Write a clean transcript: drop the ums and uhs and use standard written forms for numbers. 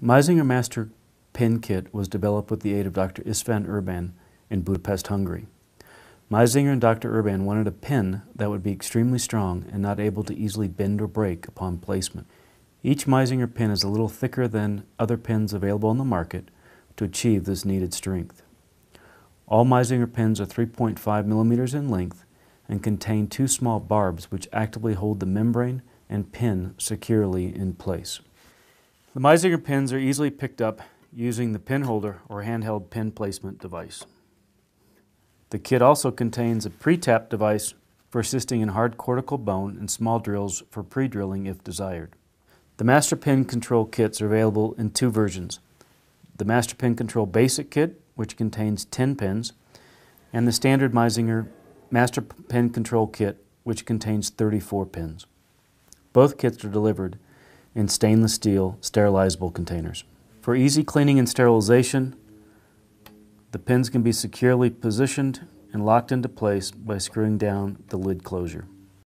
Meisinger Master Pin Kit was developed with the aid of Dr. Istvan Urban in Budapest, Hungary. Meisinger and Dr. Urban wanted a pin that would be extremely strong and not able to easily bend or break upon placement. Each Meisinger pin is a little thicker than other pins available on the market to achieve this needed strength. All Meisinger pins are 3.5 millimeters in length and contain two small barbs which actively hold the membrane and pin securely in place. The Meisinger pins are easily picked up using the pin holder or handheld pin placement device. The kit also contains a pre-tap device for assisting in hard cortical bone and small drills for pre-drilling if desired. The Master Pin Control kits are available in two versions: the Master Pin Control Basic Kit, which contains 10 pins, and the standard Meisinger Master Pin Control Kit, which contains 34 pins. Both kits are delivered in stainless steel sterilizable containers. For easy cleaning and sterilization, the pins can be securely positioned and locked into place by screwing down the lid closure.